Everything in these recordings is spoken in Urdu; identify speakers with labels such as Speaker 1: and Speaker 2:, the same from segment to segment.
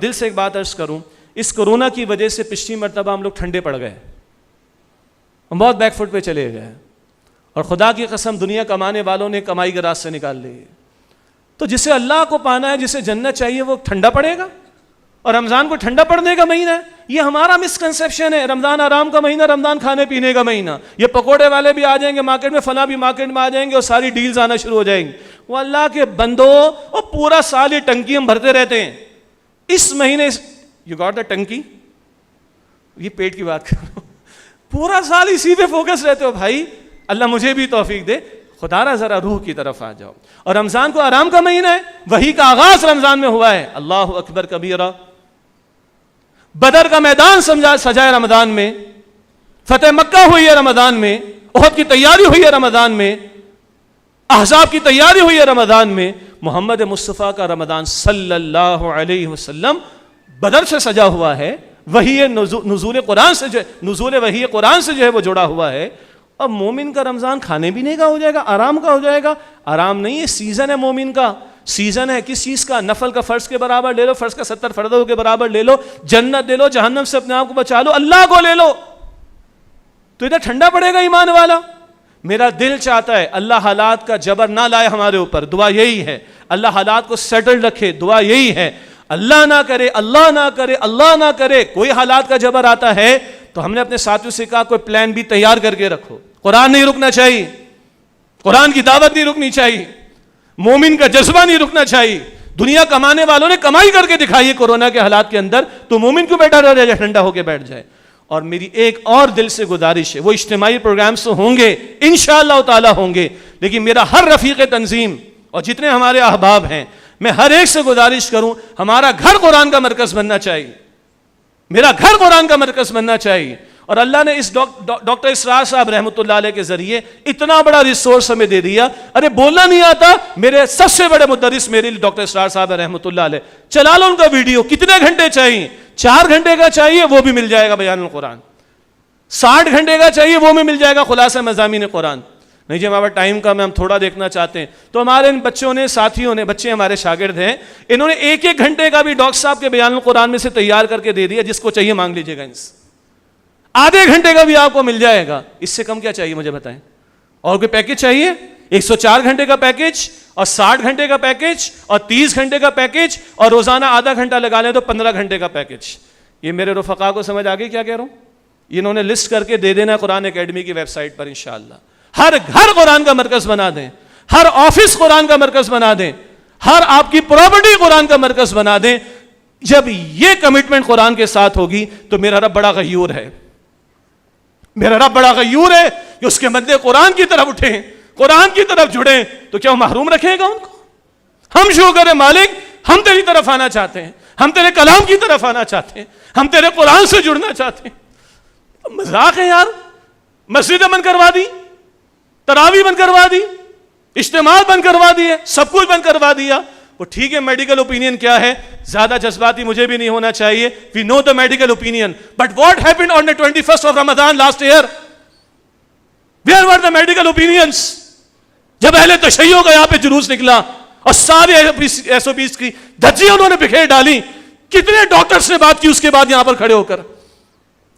Speaker 1: دل سے ایک بات عرض کروں, اس کورونا کی وجہ سے پچھلی مرتبہ ہم لوگ ٹھنڈے پڑ گئے, ہم بہت بیک فٹ پہ چلے گئے, اور خدا کی قسم دنیا کمانے والوں نے کمائی کے راستے نکال لی. تو جسے اللہ کو پانا ہے, جسے جنت چاہیے, وہ ٹھنڈا پڑے گا, اور رمضان کو ٹھنڈا پڑنے کا مہینہ ہے. یہ ہمارا مسکنسیپشن ہے, رمضان آرام کا مہینہ, رمضان کھانے پینے کا مہینہ. یہ پکوڑے والے بھی آ جائیں گے مارکیٹ میں, فلاں بھی مارکیٹ میں آ جائیں گے, اور ساری ڈیلز آنا شروع ہو جائیں گی. وہ اللہ کے بندو, اور پورا سال یہ ٹنکی ہم بھرتے رہتے ہیں. اس مہینے یو گاٹ دا ٹنکی, یہ پیٹ کی بات کر رہا ہوں, پورا سال اسی پہ فوکس رہتے ہو. بھائی اللہ مجھے بھی توفیق دے, خدا را ذرا روح کی طرف آ جاؤ. اور رمضان کو آرام کا مہینہ ہے, وحی کا آغاز رمضان میں ہوا ہے. اللہ اکبر کبیرہ. بدر کا میدان سجا ہے رمضان میں, فتح مکہ ہوئی ہے رمضان میں, احد کی تیاری ہوئی ہے رمضان میں, احزاب کی تیاری ہوئی ہے رمضان میں. محمد مصطفیٰ کا رمضان صلی اللہ علیہ وسلم بدر سے سجا ہوا ہے, وحی نزول قرآن سے, نزول وحی قرآن سے جو ہے وہ جڑا ہوا ہے. اب مومن کا رمضان کھانے پینے کا ہو جائے گا, آرام کا ہو جائے گا. آرام نہیں ہے, سیزن ہے مومن کا. سیزن ہے کس چیز کا؟ نفل کا فرض کے برابر لے لو, فرض کا 70 فرضوں کے برابر لے لو, جنت لے لو, جہنم سے اپنے آپ کو بچا لو, اللہ کو لے لو, تو ادھر ٹھنڈا پڑے گا ایمان والا. میرا دل چاہتا ہے اللہ حالات کا جبر نہ لائے ہمارے اوپر, دعا یہی ہے. اللہ حالات کو سیٹل رکھے, دعا یہی ہے. اللہ نہ کرے, اللہ نہ کرے, اللہ نہ کرے کوئی حالات کا جبر آتا ہے تو ہم نے اپنے ساتھیوں سے کہا کوئی پلان بھی تیار کر کے رکھو. قرآن نہیں رکنا چاہیے, قرآن کی دعوت نہیں رکنی چاہیے, مومن کا جذبہ نہیں رکنا چاہیے. دنیا کمانے والوں نے کمائی کر کے دکھائی ہے کورونا کے حالات کے اندر, تو مومن کیوں بیٹھا رہ جائے, ٹھنڈا ہو کے بیٹھ جائے. اور میری ایک اور دل سے گزارش ہے, وہ اجتماعی پروگرامز تو ہوں گے انشاءاللہ تعالی ہوں گے, لیکن میرا ہر رفیق تنظیم اور جتنے ہمارے احباب ہیں, میں ہر ایک سے گزارش کروں, ہمارا گھر قرآن کا مرکز بننا چاہیے, میرا گھر قرآن کا مرکز بننا چاہیے. اور اللہ نے اس ڈاکٹر اسرار صاحب رحمۃ اللہ علیہ کے ذریعے اتنا بڑا ریسورس ہمیں دے دیا. ارے بولنا نہیں آتا, میرے سب سے بڑے مدرس میرے لیے ڈاکٹر اسرار صاحب رحمۃ اللہ علیہ, چلا لو ان کا ویڈیو. کتنے گھنٹے چاہیے؟ 4 گھنٹے کا چاہیے, وہ بھی مل جائے گا بیان القرآن. 60 گھنٹے کا چاہیے, وہ بھی مل جائے گا خلاصہ مضامین قرآن. نہیں جی ہمارا ٹائم کم ہے, ہم تھوڑا دیکھنا چاہتے ہیں, تو ہمارے ان بچوں نے, ساتھیوں نے, بچے ہمارے شاگرد ہیں, انہوں نے 1 گھنٹے کا بھی ڈاکٹر صاحب کے بیان القرآن میں سے تیار کر کے دے دیا. جس کو چاہیے مانگ لیجیے گا, ان سے آدھے گھنٹے کا بھی آپ کو مل جائے گا. اس سے کم کیا چاہیے مجھے بتائیں؟ اور کوئی پیکج چاہیے؟ 104 گھنٹے کا پیکج, اور 60 گھنٹے کا پیکج, اور 30 گھنٹے کا پیکج, اور روزانہ آدھا گھنٹہ لگا لیں تو 15 گھنٹے کا پیکج. یہ میرے رفقا کو سمجھ آ گئی کیا کہہ رہا ہوں؟ انہوں نے لسٹ کر کے دے دینا قرآن اکیڈمی کی ویب سائٹ پر انشاءاللہ. ہر گھر قرآن کا مرکز بنا دیں, ہر آفس قرآن کا مرکز بنا دیں, ہر آپ کی پراپرٹی قرآن کا مرکز بنا دیں. جب یہ کمٹمنٹ قرآن کے ساتھ ہوگی تو میرا رب بڑا غیور ہے, میرا رب بڑا غیور ہے کہ اس کے بندے قرآن کی طرف اٹھیں, قرآن کی طرف جڑیں, تو کیا وہ محروم رکھے گا ان کو؟ ہم شو کریں مالک, ہم تیری طرف آنا چاہتے ہیں, ہم تیرے کلام کی طرف آنا چاہتے ہیں, ہم تیرے قرآن سے جڑنا چاہتے ہیں. مذاق ہے یار, مسجدیں بند کروا دی, تراویح بند کروا دی, اجتماع بند کروا دیے, سب کچھ بند کروا دیا. وہ ٹھیک ہے, میڈیکل اوپینین کیا ہے, زیادہ جذباتی مجھے بھی نہیں ہونا چاہیے. We know the medical opinion, but what happened on the 21st of Ramadan last year? Where were the medical opinions? جب اہل تشیع کا یہاں پہ جلوس نکلا اور سارے SOPs کی دھجیاں انہوں نے بکھیر ڈالی, کتنے ڈاکٹرز نے بات کی اس کے بعد یہاں پر کھڑے ہو کر,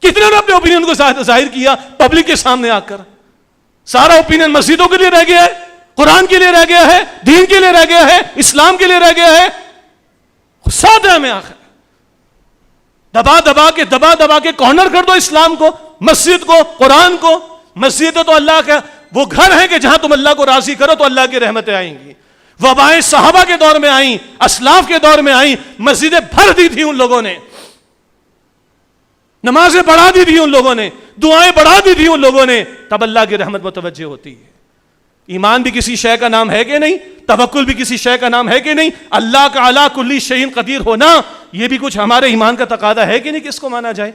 Speaker 1: کتنے نے اپنے اوپینین کو ظاہر کیا پبلک کے سامنے آ کر. سارا اوپینین مسجدوں کے لیے رہ گیا ہے, قرآن کے لیے رہ گیا ہے, دین کے لیے رہ گیا ہے, اسلام کے لیے رہ گیا ہے. ساتھ ہے ہمیں آخر دبا دبا کے کارنر کر دو اسلام کو, مسجد کو, قرآن کو. مسجد تو اللہ کا وہ گھر ہے کہ جہاں تم اللہ کو راضی کرو تو اللہ کی رحمتیں آئیں گی. وبائیں صحابہ کے دور میں آئیں, اسلاف کے دور میں آئیں, مسجدیں بھر دی تھی ان لوگوں نے, نمازیں بڑھا دی تھی ان لوگوں نے, دعائیں بڑھا دی تھی ان لوگوں نے, تب اللہ کی رحمت متوجہ ہوتی ہے. ایمان بھی کسی شے کا نام ہے کہ نہیں, توکل بھی کسی شے کا نام ہے کہ نہیں, اللہ کا علی کل شیء قدیر ہونا یہ بھی کچھ ہمارے ایمان کا تقاضا ہے کہ نہیں, کس کو مانا جائے.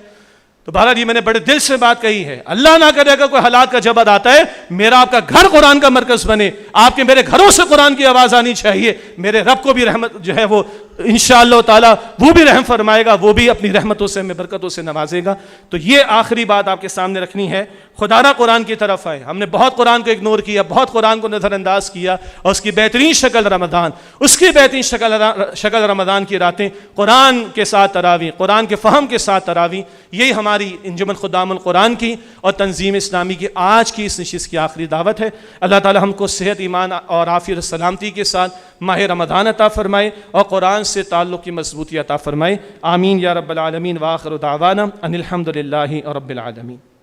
Speaker 1: تو بہرحال یہ میں نے بڑے دل سے بات کہی ہے, اللہ نہ کرے گا کوئی حالات کا جب آتا ہے, میرا آپ کا گھر قرآن کا مرکز بنے, آپ کے میرے گھروں سے قرآن کی آواز آنی چاہیے, میرے رب کو بھی رحمت جو ہے وہ انشاءاللہ تعالیٰ وہ بھی رحم فرمائے گا، وہ بھی اپنی رحمتوں سے ہمیں برکتوں سے نوازے گا۔ تو یہ آخری بات آپ کے سامنے رکھنی ہے، خدا را قرآن کی طرف آئے۔ ہم نے بہت قرآن کو اگنور کیا، بہت قرآن کو نظر انداز کیا، اور اس کی بہترین شکل رمضان، اس کی بہترین شکل رمضان کی راتیں، قرآن کے ساتھ تراویح، قرآن کے فہم کے ساتھ تراویح، یہی ہماری انجمن خدام القرآن کی اور تنظیم اسلامی کی آج کی اس نشست کی آخری دعوت ہے۔ اللہ تعالی ہم کو صحت، ایمان اور عافیت و سلامتی کے ساتھ ماہ رمضان عطا فرمائے اور قرآن سے تعلق کی مضبوطی عطا فرمائے۔ آمین یا رب العالمین، وآخر دعوانا ان الحمد للہ رب العالمین۔